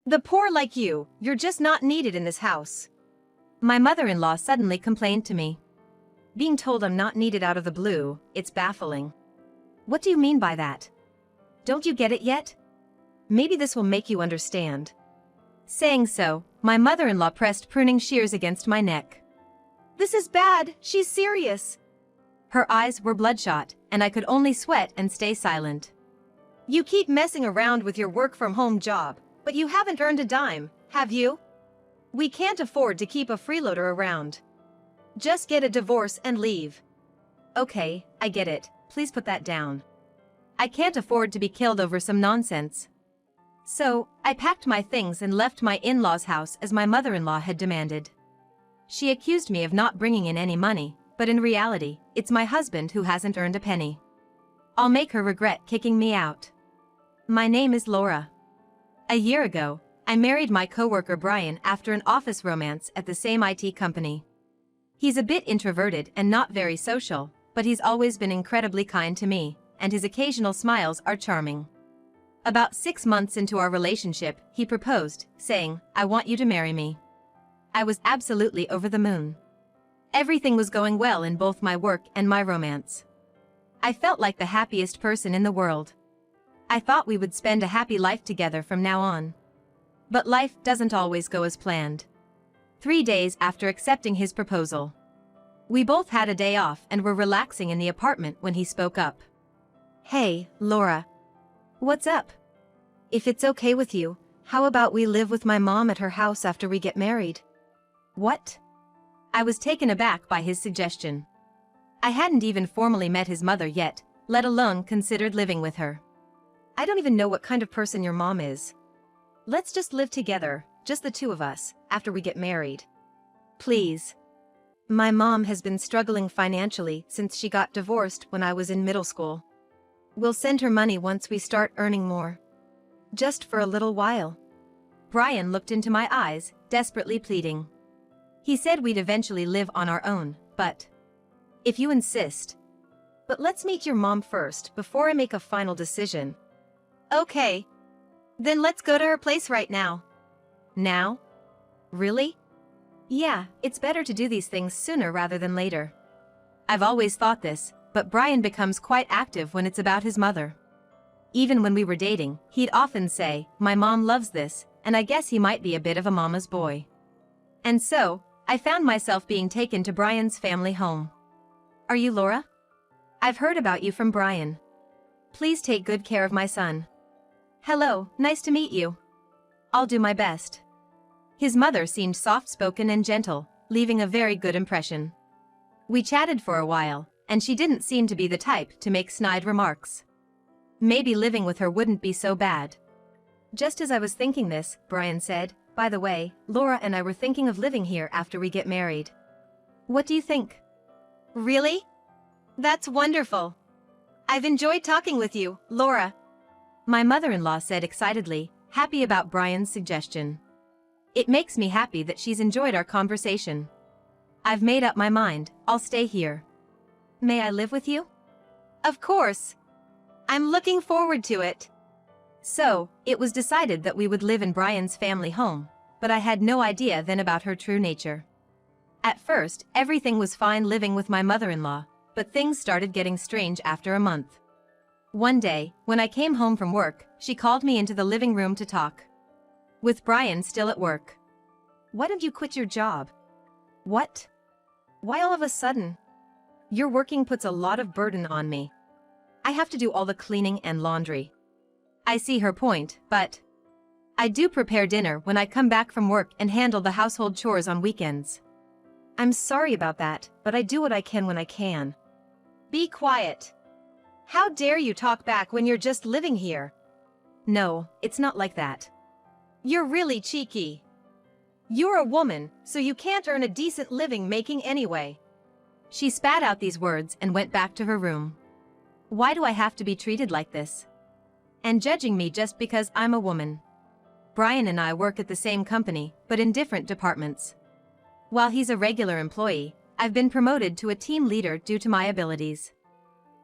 The poor like you're just not needed in this house. My mother-in-law suddenly complained to me. Being told I'm not needed out of the blue, it's baffling. What do you mean by that? Don't you get it yet? Maybe this will make you understand. Saying so, my mother-in-law pressed pruning shears against my neck. This is bad, she's serious. Her eyes were bloodshot, and I could only sweat and stay silent. You keep messing around with your work-from-home job, but you haven't earned a dime, have you? We can't afford to keep a freeloader around. Just get a divorce and leave. Okay, I get it, please put that down. I can't afford to be killed over some nonsense. So, I packed my things and left my in-laws' house as my mother-in-law had demanded. She accused me of not bringing in any money, but in reality, it's my husband who hasn't earned a penny. I'll make her regret kicking me out. My name is Laura. A year ago, I married my coworker Brian after an office romance at the same IT company. He's a bit introverted and not very social, but he's always been incredibly kind to me, and his occasional smiles are charming. About 6 months into our relationship, he proposed, saying, "I want you to marry me." I was absolutely over the moon. Everything was going well in both my work and my romance. I felt like the happiest person in the world. I thought we would spend a happy life together from now on. But life doesn't always go as planned. 3 days after accepting his proposal, we both had a day off and were relaxing in the apartment when he spoke up. "Hey, Laura. What's up? If it's okay with you, how about we live with my mom at her house after we get married?" What? I was taken aback by his suggestion. I hadn't even formally met his mother yet, let alone considered living with her. I don't even know what kind of person your mom is. Let's just live together, just the two of us, after we get married. Please. My mom has been struggling financially since she got divorced when I was in middle school. We'll send her money once we start earning more. Just for a little while. Brian looked into my eyes, desperately pleading. He said we'd eventually live on our own, but if you insist. But let's meet your mom first before I make a final decision. Okay. Then let's go to her place right now. Now? Really? Yeah, it's better to do these things sooner rather than later. I've always thought this, but Brian becomes quite active when it's about his mother. Even when we were dating, he'd often say, "My mom loves this," and I guess he might be a bit of a mama's boy. And so, I found myself being taken to Brian's family home. "Are you Laura? I've heard about you from Brian. Please take good care of my son." "Hello, nice to meet you. I'll do my best." His mother seemed soft-spoken and gentle, leaving a very good impression. We chatted for a while, and she didn't seem to be the type to make snide remarks. Maybe living with her wouldn't be so bad. Just as I was thinking this, Brian said, "By the way, Laura and I were thinking of living here after we get married. What do you think?" "Really? That's wonderful. I've enjoyed talking with you, Laura," my mother-in-law said excitedly, happy about Brian's suggestion. "It makes me happy that she's enjoyed our conversation. I've made up my mind, I'll stay here. May I live with you?" "Of course. I'm looking forward to it." So, it was decided that we would live in Brian's family home, but I had no idea then about her true nature. At first, everything was fine living with my mother-in-law, but things started getting strange after a month. One day, when I came home from work, she called me into the living room to talk. With Brian still at work. "Why don't you quit your job?" "What? Why all of a sudden?" "Your working puts a lot of burden on me. I have to do all the cleaning and laundry." I see her point, but I do prepare dinner when I come back from work and handle the household chores on weekends. "I'm sorry about that, but I do what I can when I can." "Be quiet. How dare you talk back when you're just living here?" "No, it's not like that." "You're really cheeky. You're a woman, so you can't earn a decent living making anyway." She spat out these words and went back to her room. Why do I have to be treated like this? And judging me just because I'm a woman. Brian and I work at the same company, but in different departments. While he's a regular employee, I've been promoted to a team leader due to my abilities.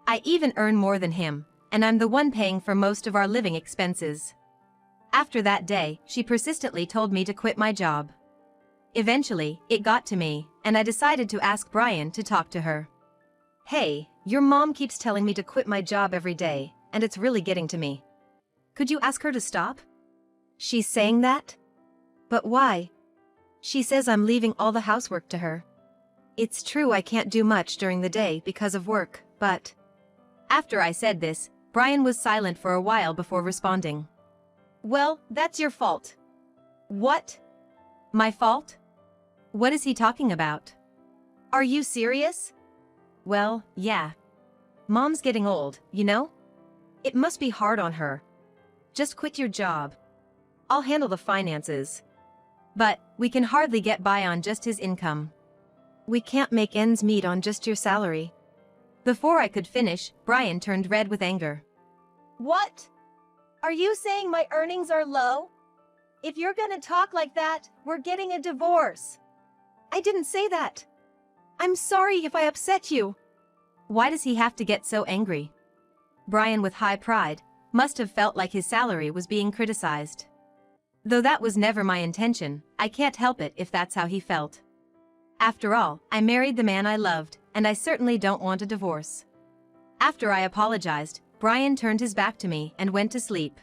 I even earn more than him, and I'm the one paying for most of our living expenses. After that day, she persistently told me to quit my job. Eventually, it got to me, and I decided to ask Brian to talk to her. Hey, your mom keeps telling me to quit my job every day, and it's really getting to me. Could you ask her to stop? She's saying that? But why? She says I'm leaving all the housework to her. It's true I can't do much during the day because of work, but... After I said this, Brian was silent for a while before responding. Well, that's your fault. What? My fault? What is he talking about? Are you serious? Well, yeah. Mom's getting old, you know? It must be hard on her. Just quit your job. I'll handle the finances. But, we can hardly get by on just his income. We can't make ends meet on just your salary. Before I could finish, Brian turned red with anger. What? Are you saying my earnings are low? If you're gonna talk like that, we're getting a divorce. I didn't say that. I'm sorry if I upset you. Why does he have to get so angry? Brian, with high pride, must have felt like his salary was being criticized. Though that was never my intention, I can't help it if that's how he felt. After all, I married the man I loved, and I certainly don't want a divorce. After I apologized, Brian turned his back to me and went to sleep.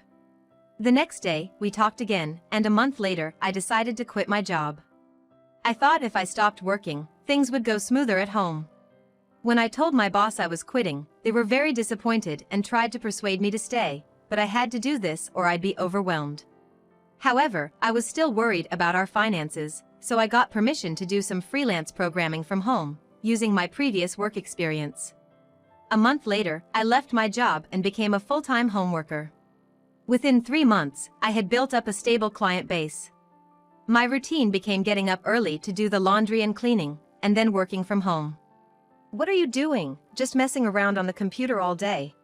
The next day, we talked again, and a month later, I decided to quit my job. I thought if I stopped working, things would go smoother at home. When I told my boss I was quitting, they were very disappointed and tried to persuade me to stay, but I had to do this or I'd be overwhelmed. However, I was still worried about our finances, so I got permission to do some freelance programming from home, using my previous work experience. A month later, I left my job and became a full-time home worker. Within 3 months, I had built up a stable client base. My routine became getting up early to do the laundry and cleaning, and then working from home. What are you doing, just messing around on the computer all day?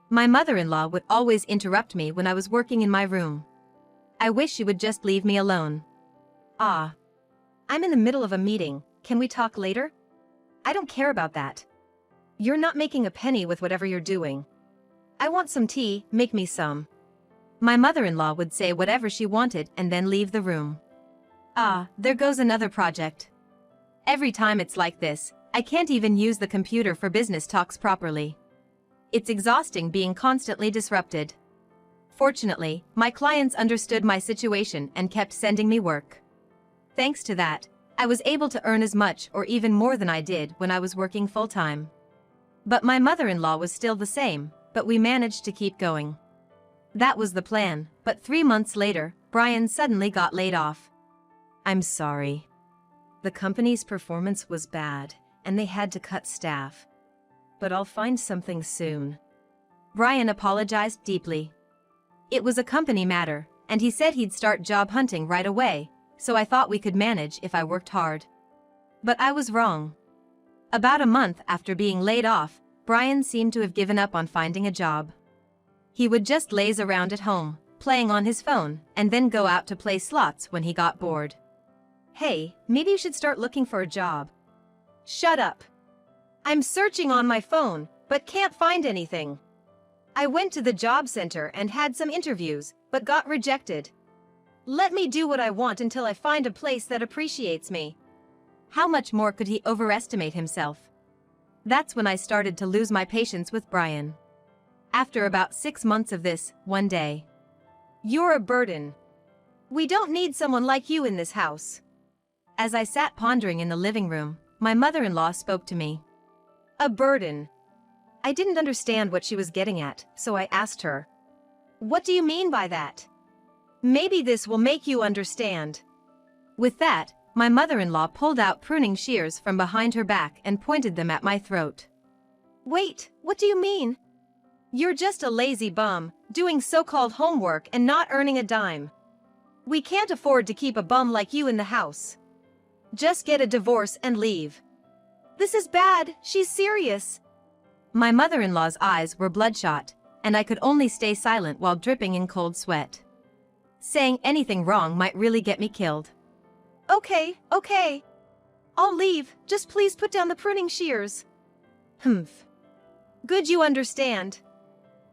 My mother-in-law would always interrupt me when I was working in my room. I wish she would just leave me alone. Ah. I'm in the middle of a meeting, can we talk later? I don't care about that. You're not making a penny with whatever you're doing. I want some tea, make me some. My mother-in-law would say whatever she wanted and then leave the room. Ah, there goes another project. Every time it's like this, I can't even use the computer for business talks properly. It's exhausting being constantly disrupted. Fortunately, my clients understood my situation and kept sending me work. Thanks to that, I was able to earn as much or even more than I did when I was working full-time. But my mother-in-law was still the same, but we managed to keep going. That was the plan, but 3 months later, Brian suddenly got laid off. I'm sorry. The company's performance was bad, and they had to cut staff. But I'll find something soon. Brian apologized deeply. It was a company matter, and he said he'd start job hunting right away, so I thought we could manage if I worked hard. But I was wrong. About a month after being laid off, Brian seemed to have given up on finding a job. He would just laze around at home, playing on his phone, and then go out to play slots when he got bored. Hey, maybe you should start looking for a job. Shut up. I'm searching on my phone, but can't find anything. I went to the job center and had some interviews, but got rejected. Let me do what I want until I find a place that appreciates me. How much more could he overestimate himself? That's when I started to lose my patience with Brian. After about 6 months of this, one day. You're a burden. We don't need someone like you in this house. As I sat pondering in the living room, my mother-in-law spoke to me. A burden. I didn't understand what she was getting at, so I asked her. What do you mean by that? Maybe this will make you understand. With that, my mother-in-law pulled out pruning shears from behind her back and pointed them at my throat. Wait, what do you mean? You're just a lazy bum, doing so-called homework and not earning a dime. We can't afford to keep a bum like you in the house. Just get a divorce and leave. This is bad, she's serious. My mother-in-law's eyes were bloodshot, and I could only stay silent while dripping in cold sweat. Saying anything wrong might really get me killed. Okay. I'll leave, just please put down the pruning shears. Humph. Good you understand.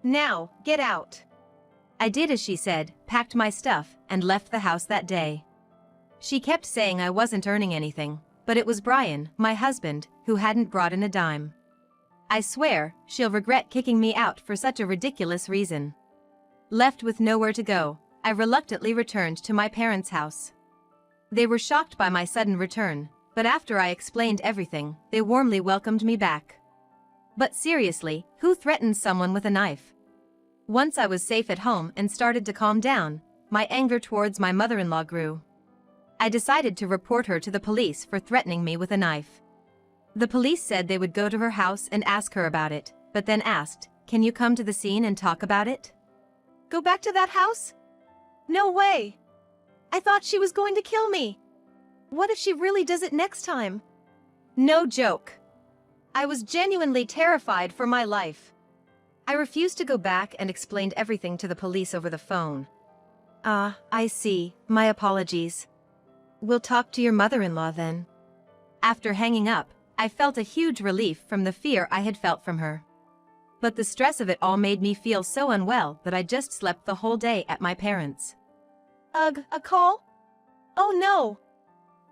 Now, get out. I did as she said, packed my stuff, and left the house that day. She kept saying I wasn't earning anything, but it was Brian, my husband, who hadn't brought in a dime. I swear, she'll regret kicking me out for such a ridiculous reason. Left with nowhere to go, I reluctantly returned to my parents' house. They were shocked by my sudden return, but after I explained everything, they warmly welcomed me back. But seriously, who threatens someone with a knife? Once I was safe at home and started to calm down, my anger towards my mother-in-law grew. I decided to report her to the police for threatening me with a knife. The police said they would go to her house and ask her about it, but then asked, "Can you come to the scene and talk about it?" Go back to that house? No way! I thought she was going to kill me. What if she really does it next time? No joke. I was genuinely terrified for my life. I refused to go back and explained everything to the police over the phone. I see. My apologies. We'll talk to your mother-in-law then. After hanging up, I felt a huge relief from the fear I had felt from her. But the stress of it all made me feel so unwell that I just slept the whole day at my parents'. Ugh, a call? Oh no!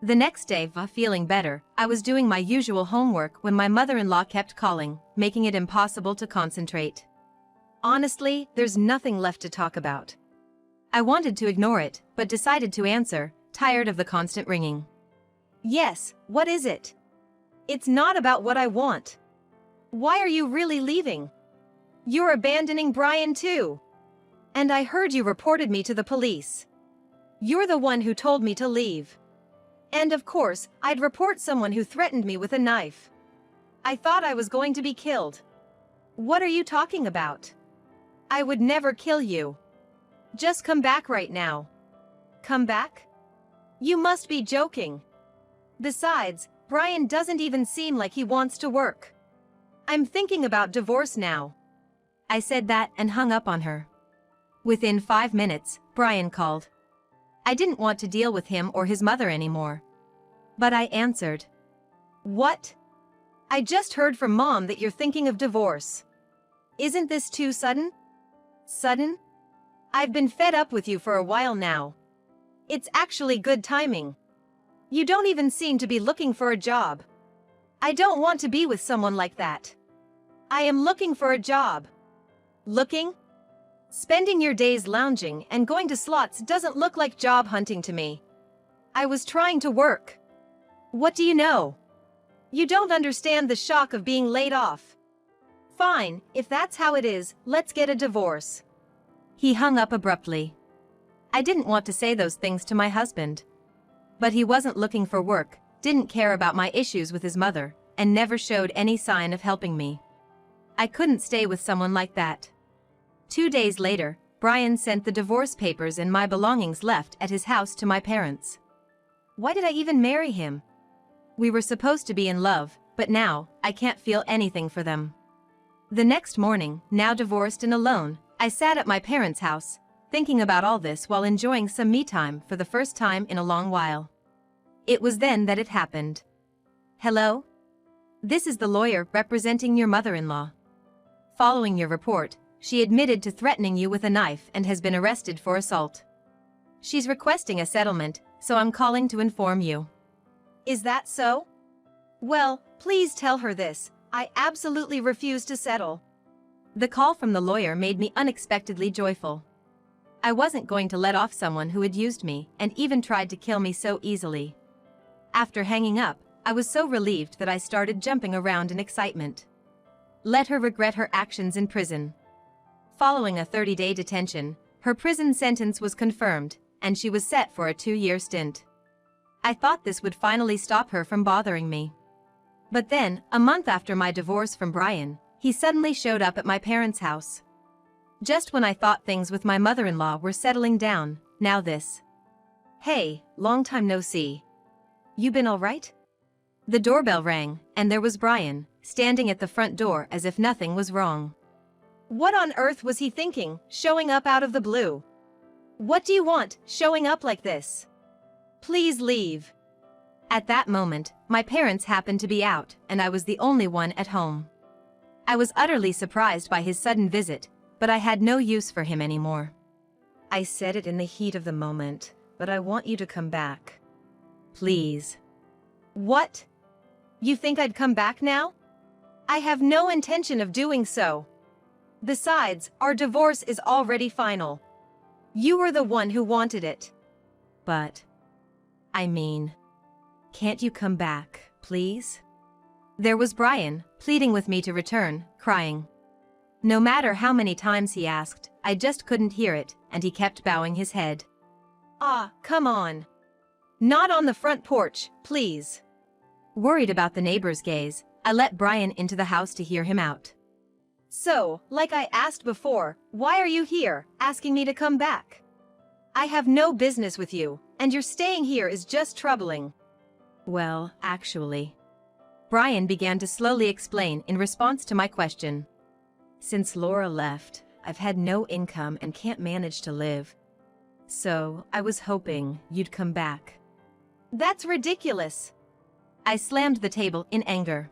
The next day, feeling better, I was doing my usual homework when my mother-in-law kept calling, making it impossible to concentrate. Honestly, there's nothing left to talk about. I wanted to ignore it, but decided to answer, tired of the constant ringing. Yes, what is it? It's not about what I want. Why are you really leaving? You're abandoning Brian too. And I heard you reported me to the police. You're the one who told me to leave. And of course, I'd report someone who threatened me with a knife. I thought I was going to be killed. What are you talking about? I would never kill you. Just come back right now. Come back? You must be joking. Besides, Brian doesn't even seem like he wants to work. I'm thinking about divorce now. I said that and hung up on her. Within 5 minutes, Brian called. I didn't want to deal with him or his mother anymore. But I answered. What? I just heard from Mom that you're thinking of divorce. Isn't this too sudden? Sudden? I've been fed up with you for a while now. It's actually good timing. You don't even seem to be looking for a job. I don't want to be with someone like that. I am looking for a job. Looking? Spending your days lounging and going to slots doesn't look like job hunting to me. I was trying to work. What do you know? You don't understand the shock of being laid off. Fine, if that's how it is, let's get a divorce. He hung up abruptly. I didn't want to say those things to my husband. But he wasn't looking for work, didn't care about my issues with his mother, and never showed any sign of helping me. I couldn't stay with someone like that. 2 days later, Brian sent the divorce papers and my belongings left at his house to my parents. Why did I even marry him? We were supposed to be in love, but now, I can't feel anything for them. The next morning, now divorced and alone, I sat at my parents' house, thinking about all this while enjoying some me time for the first time in a long while. It was then that it happened. Hello? This is the lawyer representing your mother-in-law. Following your report, she admitted to threatening you with a knife and has been arrested for assault. She's requesting a settlement, so I'm calling to inform you. Is that so? Well, please tell her this. I absolutely refuse to settle. The call from the lawyer made me unexpectedly joyful. I wasn't going to let off someone who had used me and even tried to kill me so easily. After hanging up, I was so relieved that I started jumping around in excitement. Let her regret her actions in prison. Following a 30-day detention, her prison sentence was confirmed, and she was set for a 2-year stint. I thought this would finally stop her from bothering me. But then, a month after my divorce from Brian, he suddenly showed up at my parents' house. Just when I thought things with my mother-in-law were settling down, now this. Hey, long time no see. You been all right? The doorbell rang, and there was Brian, standing at the front door as if nothing was wrong. What on earth was he thinking, showing up out of the blue? What do you want, showing up like this? Please leave. At that moment, my parents happened to be out, and I was the only one at home. I was utterly surprised by his sudden visit, but I had no use for him anymore. I said it in the heat of the moment, but I want you to come back. Please. What? You think I'd come back now? I have no intention of doing so. Besides, our divorce is already final. You were the one who wanted it. But, can't you come back, please? There was Brian, pleading with me to return, crying. No matter how many times he asked, I just couldn't hear it, and he kept bowing his head. Ah, come on. Not on the front porch, please. Worried about the neighbors' gaze, I let Brian into the house to hear him out. So, like I asked before, why are you here, asking me to come back? I have no business with you, and your staying here is just troubling. Well, actually. Brian began to slowly explain in response to my question. Since Laura left, I've had no income and can't manage to live. So, I was hoping you'd come back. That's ridiculous. I slammed the table in anger.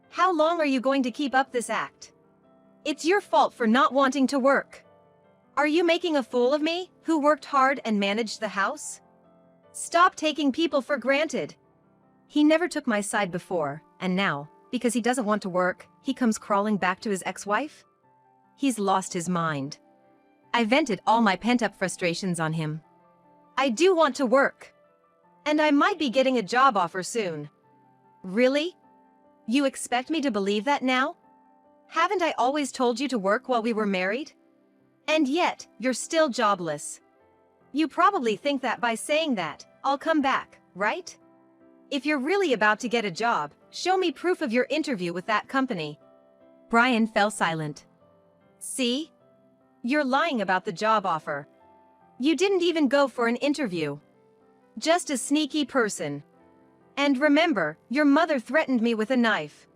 How long are you going to keep up this act? It's your fault for not wanting to work. Are you making a fool of me, who worked hard and managed the house? Stop taking people for granted. He never took my side before, and now, because he doesn't want to work, he comes crawling back to his ex-wife? He's lost his mind. I vented all my pent-up frustrations on him. I do want to work. And I might be getting a job offer soon. Really? You expect me to believe that now? Haven't I always told you to work while we were married? And yet, you're still jobless. You probably think that by saying that, I'll come back, right? If you're really about to get a job, show me proof of your interview with that company. Brian fell silent. See? You're lying about the job offer. You didn't even go for an interview. Just a sneaky person. And remember, your mother threatened me with a knife.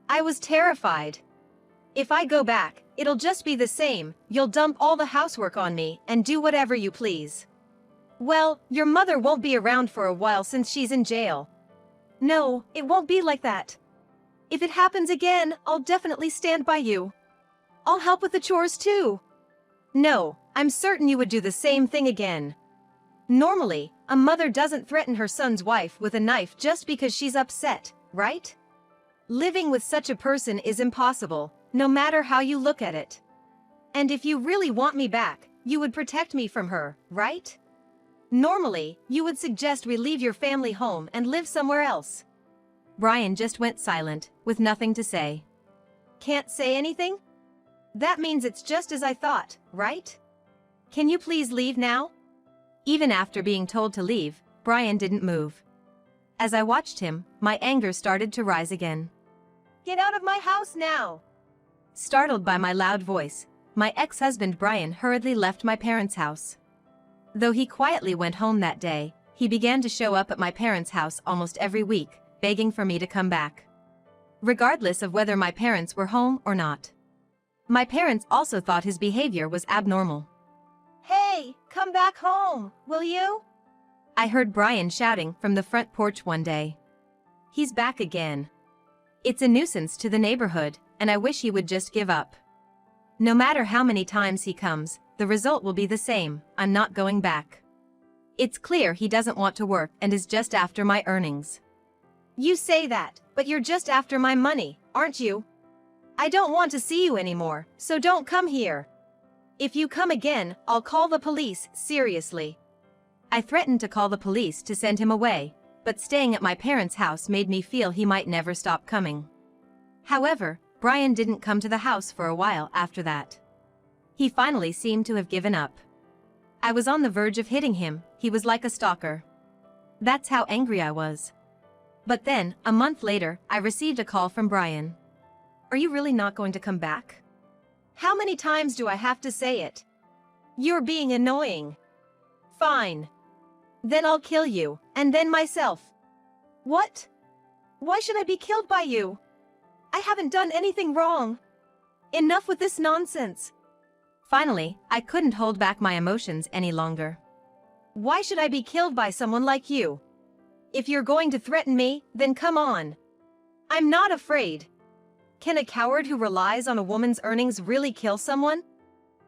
I was terrified. If I go back, it'll just be the same, you'll dump all the housework on me and do whatever you please. Well, your mother won't be around for a while since she's in jail. No, it won't be like that. If it happens again, I'll definitely stand by you. I'll help with the chores too. No, I'm certain you would do the same thing again. Normally, a mother doesn't threaten her son's wife with a knife just because she's upset, right? Living with such a person is impossible, no matter how you look at it. And if you really want me back, you would protect me from her, right? Normally, you would suggest we leave your family home and live somewhere else. Brian just went silent, with nothing to say. Can't say anything? That means it's just as I thought, right? Can you please leave now? Even after being told to leave, Brian didn't move. As I watched him, my anger started to rise again. Get out of my house now! Startled by my loud voice, my ex-husband Brian hurriedly left my parents' house. Though he quietly went home that day, he began to show up at my parents' house almost every week, begging for me to come back. Regardless of whether my parents were home or not. My parents also thought his behavior was abnormal. Hey, come back home, will you? I heard Brian shouting from the front porch one day. He's back again. It's a nuisance to the neighborhood, and I wish he would just give up. No matter how many times he comes, the result will be the same, I'm not going back. It's clear he doesn't want to work and is just after my earnings. You say that, but you're just after my money, aren't you? I don't want to see you anymore, so don't come here. If you come again, I'll call the police, seriously. I threatened to call the police to send him away, but staying at my parents' house made me feel he might never stop coming. However, Brian didn't come to the house for a while after that. He finally seemed to have given up. I was on the verge of hitting him, he was like a stalker. That's how angry I was. But then, a month later, I received a call from Brian. Are you really not going to come back? How many times do I have to say it? You're being annoying. Fine. Then I'll kill you, and then myself. What? Why should I be killed by you? I haven't done anything wrong. Enough with this nonsense. Finally, I couldn't hold back my emotions any longer. Why should I be killed by someone like you? If you're going to threaten me, then come on. I'm not afraid. Can a coward who relies on a woman's earnings really kill someone?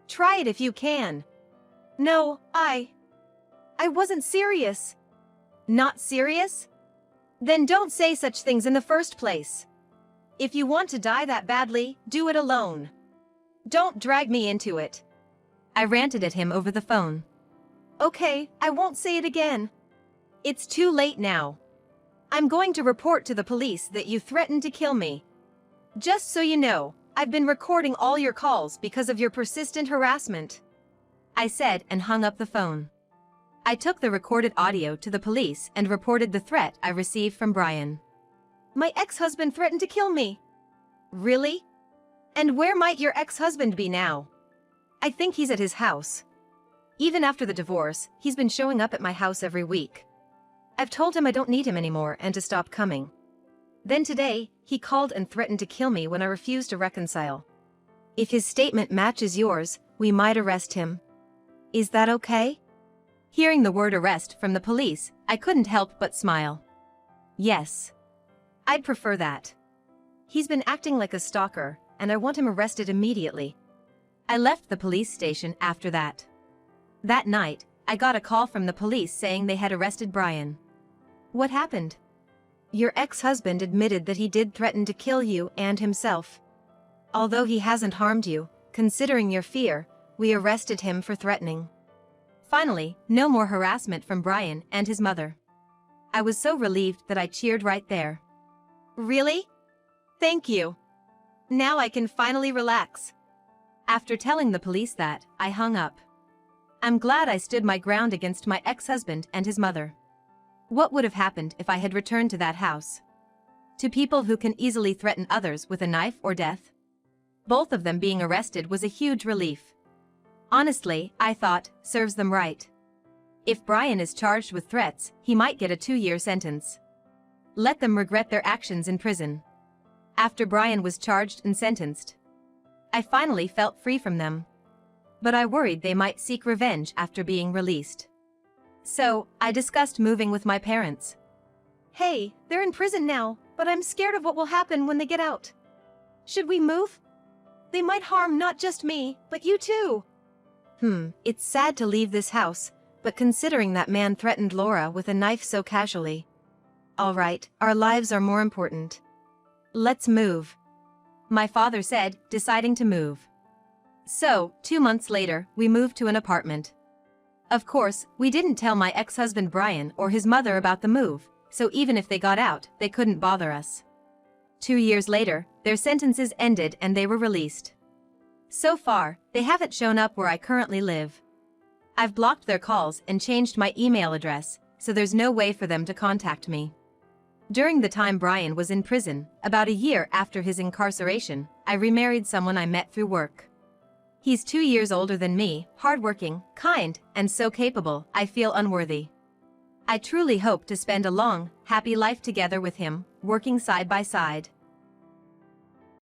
Try it if you can. No, I wasn't serious. Not serious? Then don't say such things in the first place. If you want to die that badly, do it alone. Don't drag me into it. I ranted at him over the phone. Okay, I won't say it again. It's too late now. I'm going to report to the police that you threatened to kill me. Just so you know, I've been recording all your calls because of your persistent harassment. I said and hung up the phone. I took the recorded audio to the police and reported the threat I received from Brian. My ex-husband threatened to kill me. Really? And where might your ex-husband be now? I think he's at his house. Even after the divorce, he's been showing up at my house every week. I've told him I don't need him anymore and to stop coming. Then today, he called and threatened to kill me when I refused to reconcile. If his statement matches yours, we might arrest him. Is that okay? Hearing the word arrest from the police, I couldn't help but smile. Yes. I'd prefer that. He's been acting like a stalker, and I want him arrested immediately. I left the police station after that. That night, I got a call from the police saying they had arrested Brian. What happened? Your ex-husband admitted that he did threaten to kill you and himself. Although he hasn't harmed you, considering your fear, we arrested him for threatening. Finally, no more harassment from Brian and his mother. I was so relieved that I cheered right there. Really? Thank you. Now I can finally relax. After telling the police that, I hung up. I'm glad I stood my ground against my ex-husband and his mother. What would have happened if I had returned to that house? To people who can easily threaten others with a knife or death? Both of them being arrested was a huge relief. Honestly, I thought, serves them right. If Brian is charged with threats, he might get a 2-year sentence. Let them regret their actions in prison. After Brian was charged and sentenced, I finally felt free from them. But I worried they might seek revenge after being released. So, I discussed moving with my parents. Hey, they're in prison now, but I'm scared of what will happen when they get out. Should we move? They might harm not just me, but you too. It's sad to leave this house, but considering that man threatened Laura with a knife so casually. All right, our lives are more important. Let's move. My father said, deciding to move. So, 2 months later, we moved to an apartment. Of course, we didn't tell my ex-husband Brian or his mother about the move, so even if they got out, they couldn't bother us. 2 years later, their sentences ended and they were released. So far, they haven't shown up where I currently live. I've blocked their calls and changed my email address, so there's no way for them to contact me. During the time Brian was in prison, about a year after his incarceration, I remarried someone I met through work. He's 2 years older than me, hardworking, kind, and so capable, I feel unworthy. I truly hope to spend a long, happy life together with him, working side by side.